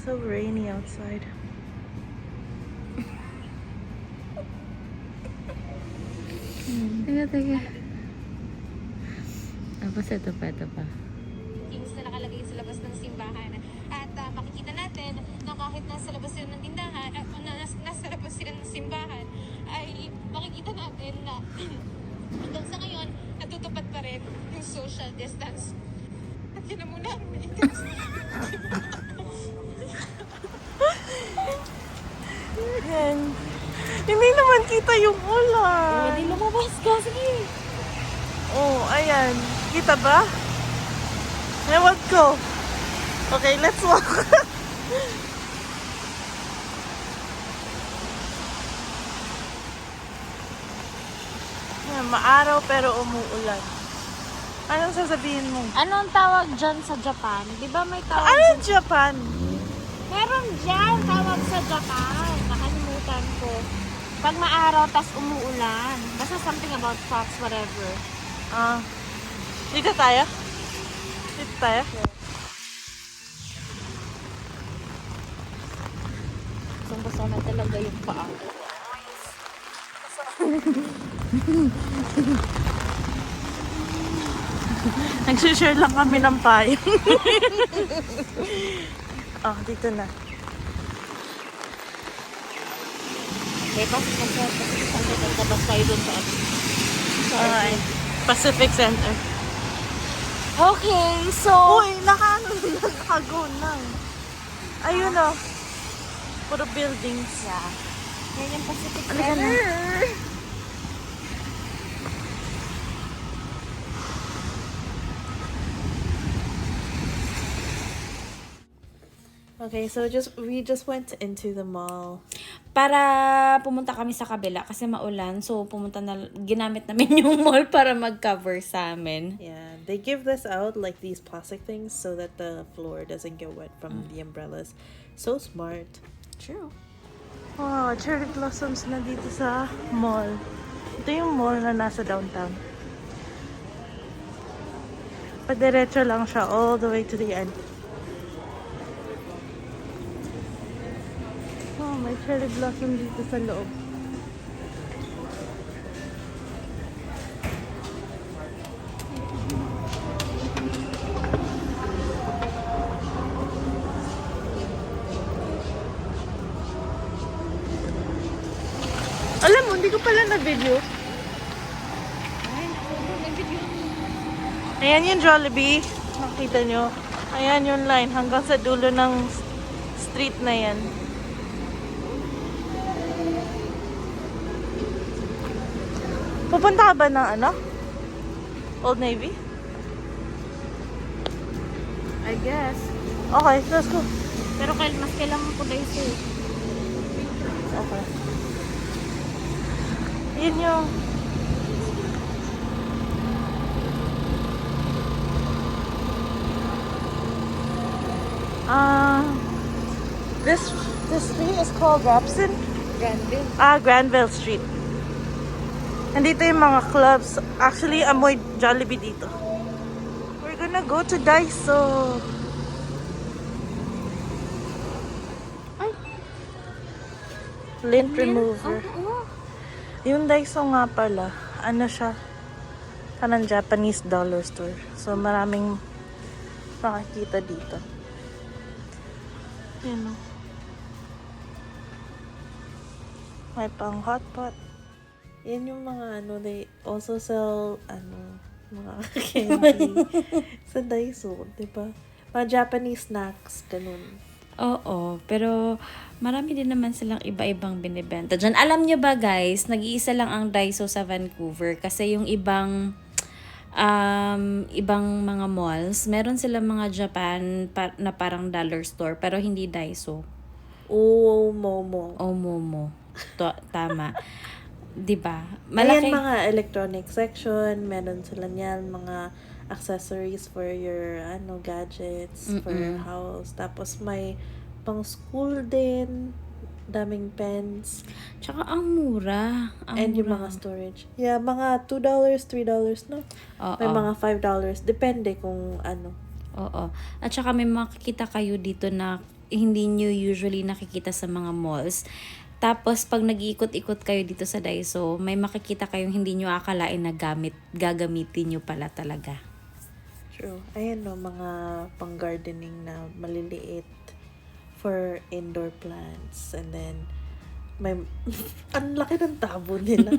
So rainy outside. Teka. Tapos ito pa. Kings na nakalagay sa labas ng simbahan. At makikita natin na kahit nasa labas sila ng tindahan, nasa labas sila ng simbahan, ay makikita natin na hanggang sa ngayon, natutupad pa rin yung social distance. At yun na muna ang Yan. Hindi naman kita yung ulan. Hindi lumabas ka, sige. Oh, ayan. Kita ba? Ewan ko. Okay, let's walk. Ayan, maaraw pero umuulan. Anong sasabihin mo? Anong tawag dyan sa Japan? Di ba may tawag Ano dyan? Japan? Meron dyan tawag sa Japan. Nakalimutan ko. Pag maaraw, tas umuulan. Basta something about fox, whatever. Dito tayo? Dito tayo? Gusto na talaga yung paa. Nagsishare lang kami ng payo. Dito na. Okay, pasok tayo dun sa Okay. Pacific Center. Okay, so... Uy, nakago na. Ayun o. Puro buildings. Yeah. Yan yung Pacific Halika na. Center. Okay, so we just went into the mall. Para pumunta kami sa kabila kasi maulan. So, ginamit namin yung mall para mag-cover sa amin. Yeah, they give this out like these plastic things so that the floor doesn't get wet from the umbrellas. So smart. True. Wow, cherry blossoms na dito sa mall. Ito yung mall na nasa downtown. Padiretso lang siya all the way to the end. Oh, may cherry blossom dito sa loob. Alam mo, hindi ko pala na-video. Ayan yung Jollibee. Nakita nyo. Ayan yung line hanggang sa dulo ng street na yan. Pupunta ka ba ng Old Navy? I guess. Okay, let's go. Pero mas kailangan ko Daiso. Okay. Yun yung... This street is called Robson? Granville. Granville Street. Nandito yung mga clubs. Actually, amoy Jollibee dito. We're gonna go to Daiso. Ay. Lint remover. Yung Daiso nga pala, ano siya? Parang Japanese dollar store. So, maraming makikita dito. Yan o. May pang hot pot. Yan yung mga they also sell, mga candy sa Daiso, diba? Mga Japanese snacks, ganun. Oo, pero marami din naman silang iba-ibang binibenta dyan. Alam nyo ba guys, nag-iisa lang ang Daiso sa Vancouver kasi yung ibang mga malls, meron silang mga Japan na parang dollar store pero hindi Daiso. Momo. Momo. Tama. 'Di ba? Malaki. Ayan, mga electronic section, meron sila niyan, mga accessories for your gadgets, for your house. Tapos may pang school din, daming pens. Tsaka ang mura. And yung mga storage. Yeah, mga $2, $3, no? Oo. May mga $5. Depende kung ano. Oo. At saka may makikita kayo dito na hindi nyo usually nakikita sa mga malls. Tapos, pag nag-iikot-ikot kayo dito sa Daiso, may makikita kayong hindi nyo akalain na gagamitin nyo pala talaga. True. Ayan no, mga pang-gardening na maliliit for indoor plants. And then, may, ang laki ng tabo nila.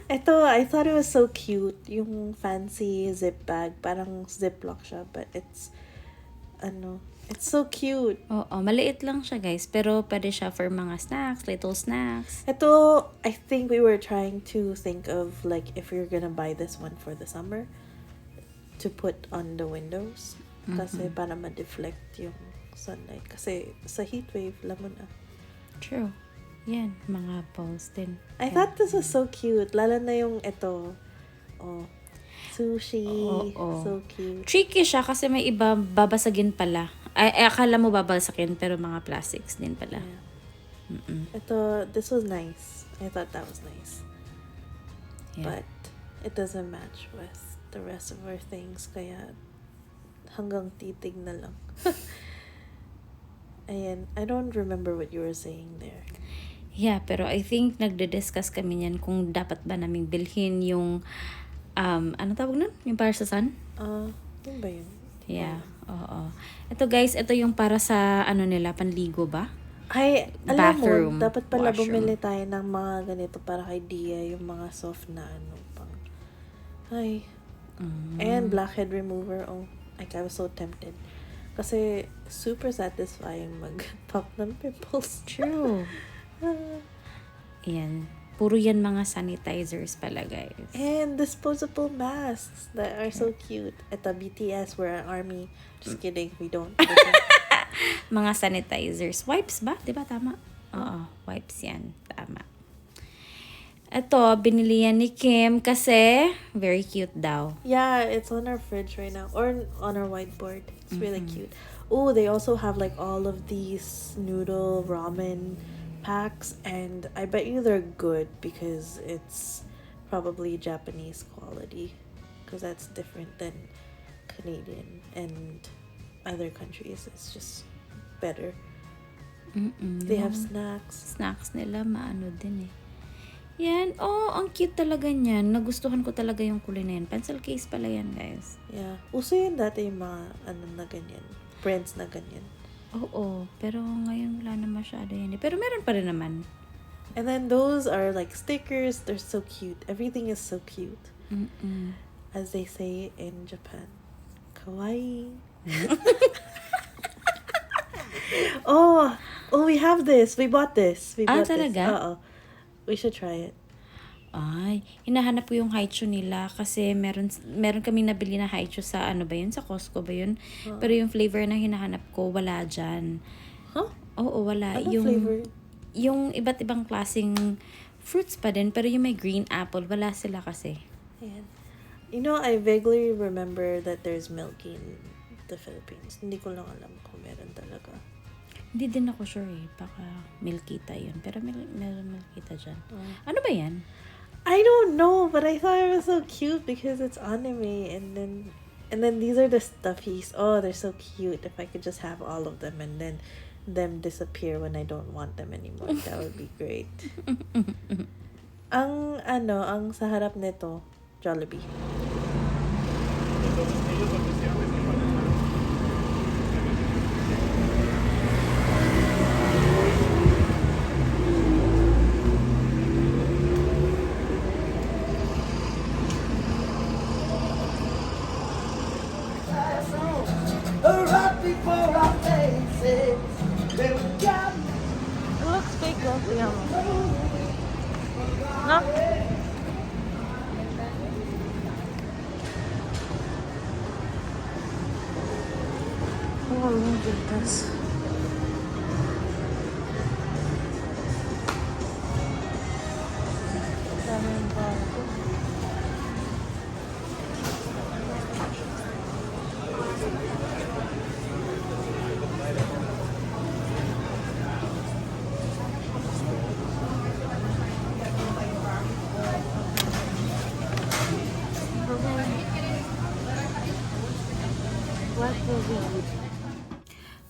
Ito, I thought it was so cute. Yung fancy zip bag. Parang ziplock siya. But it's so cute. Oo, maliit lang siya guys. Pero pwede siya for mga snacks, little snacks. Ito, I think we were trying to think of like if we were gonna buy this one for the summer to put on the windows. Kasi para ma-deflect yung sunlight. Kasi sa heat wave, lamon na. True. Yan, mga balls din. I thought this was so cute. Lalo na yung ito. Oh, sushi. Oo. So cute. Tricky siya kasi may iba babasagin pala. Ay, akala mo babasagin pero mga plastics din pala. Yeah. Ito, this was nice. I thought that was nice. Yeah. But it doesn't match with the rest of our things. Kaya hanggang titig na lang. Ayan, I don't remember what you were saying there. Yeah, pero I think nagde-discuss kami niyan kung dapat ba naming bilhin yung ano tawag nun? Yung para sa sun? Yun ba yun? Yeah, oo. Ito guys, ito yung para sa ano nila, panligo ba? Ay, alam Bathroom, mo, dapat pala washroom. bumili tayo ng mga ganito para kay Dia, yung mga soft na pang... Ay. And blackhead remover. Oh, like I was so tempted. Kasi super satisfying mag-pop ng pimples. True. Yan. Puro yan mga sanitizers pala, guys. And disposable masks that are so cute. At the BTS, we're an army. Just kidding, we don't. Mga sanitizers. Wipes ba? Diba tama? Oo, wipes yan. Tama. Ito, binili yan ni Kim kasi very cute daw. Yeah, it's on our fridge right now. Or on our whiteboard. It's really cute. Oh, they also have like all of these noodle ramen packs, and I bet you they're good because it's probably Japanese quality, because that's different than Canadian and other countries. It's just better. They have snacks. Snacks nila, maano din eh. Yan. Oh, ang cute talaga niyan. Nagustuhan ko talaga yung kulay na yan. Pencil case pala yan, guys. Yeah. Uso yun dati yung mga na ganyan. Brands na ganyan. Oo, pero ngayon wala na masyado yan eh. Pero meron pa rin naman. And then those are like stickers. They're so cute. Everything is so cute. As they say in Japan. Kawaii. Oh, we have this. We bought this. We bought talaga? this. We should try it. Ay, hinahanap ko yung haichu nila kasi meron kaming nabili na haichu sa ano ba yun? Sa Costco ba yun? Pero yung flavor na hinahanap ko, wala dyan. Huh? Oo, wala. Anong flavor? Yung iba't ibang klaseng fruits pa din, pero yung may green apple, wala sila kasi. Ayan. You know, I vaguely remember that there's milky in the Philippines. Hindi ko lang alam kung meron talaga. Hindi din ako sure eh. Baka milkita yun. Pero meron milkita dyan. Ano ba yan? I don't know, but I thought it was so cute because it's anime, and then these are the stuffies. Oh, they're so cute. If I could just have all of them and then them disappear when I don't want them anymore, that would be great. ang sa harap nito, Jollibee. It looks fake though. Tingnan mo. No? Oh, look at this. Daming bago.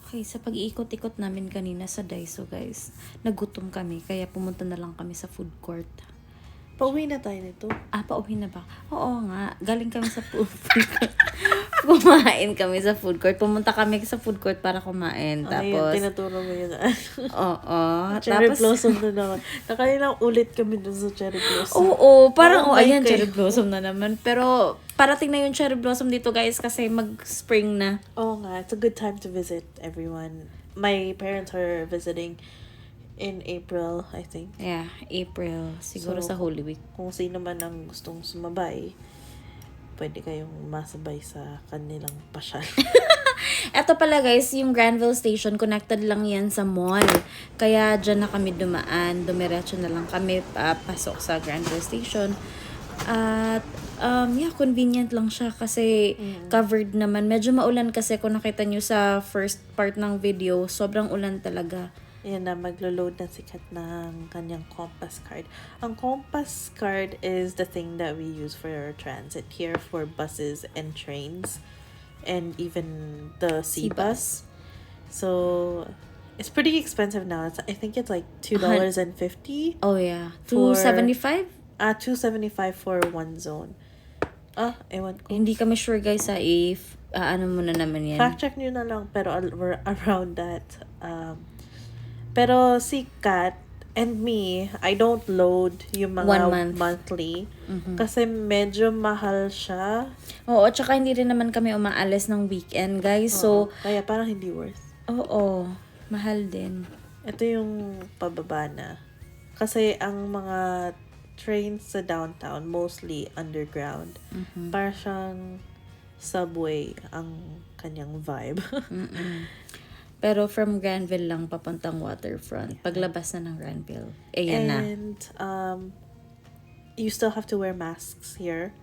Okay, sa pag-iikot-ikot namin kanina sa Daiso, guys, nagutom kami, kaya pumunta na lang kami sa food court. Pauwi na tayo nito. Pauwi na ba? Oo nga, galing kami sa food court. Kumain kami sa food court. Pumunta kami sa food court para kumain. Tapos, tinuturo mo yun. oo. Cherry Tapos, blossom na naman. Nakailang ulit kami dun sa cherry blossom. oo, parang, Oh, ayan, kayo. cherry blossom na naman. Pero, parating na yung cherry blossom dito, guys, kasi mag-spring na. Oo nga, it's a good time to visit everyone. My parents are visiting in April, I think. Yeah, April. Siguro So, sa Holy Week. Kung sino man ang gustong sumabay, pwede kayong masabay sa kanilang pasyal. Eto pala guys, yung Granville Station, connected lang yan sa mall. Kaya dyan na kami dumaan. Dumiretso na lang kami pasok sa Granville Station. At, yeah, convenient lang siya kasi covered naman. Medyo maulan kasi kung nakita nyo sa first part ng video, sobrang ulan talaga. Yan na, maglo-load na si Kat ng kanyang compass card. Ang compass card is the thing that we use for our transit here for buses and trains and even the sea bus. So, it's pretty expensive now. I think it's like $2.50. Oh yeah, For- $2.75? $2.75 for one zone. Ewan ko. Hindi kami sure guys if ano muna naman yan. Fact check nyo na lang, pero we're around that. Pero si Kat and me, I don't load yung mga 1 month. monthly. Kasi medyo mahal siya. Oo, tsaka hindi rin naman kami umaalis ng weekend guys. So, Kaya parang hindi worth. oo, mahal din. Ito yung pababa na. Kasi ang mga trains sa downtown, mostly underground. Parang siyang subway ang kanyang vibe. Pero from Granville lang papuntang waterfront. Paglabas na ng Granville. Yan na. And you still have to wear masks here.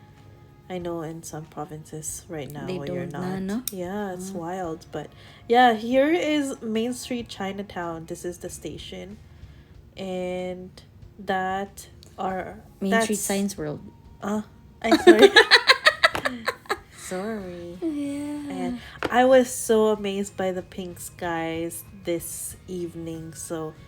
I know in some provinces right now They you're don't not. na, no? Yeah, it's wild. But yeah, here is Main Street Chinatown. This is the station. And that are Main Street Science World. I'm sorry. Sorry. Yeah. And I was so amazed by the pink skies this evening. So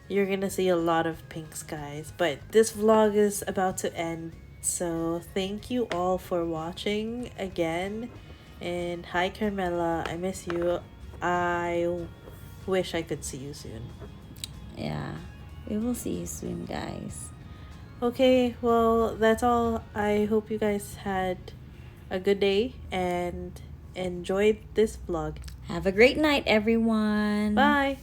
you're gonna see a lot of pink skies. But this vlog is about to end. So thank you all for watching again. And hi Carmela, I miss you. I wish I could see you soon. Yeah. We will see you soon, guys. Okay, well, that's all. I hope you guys had a good day and enjoyed this vlog. Have a great night, everyone. Bye!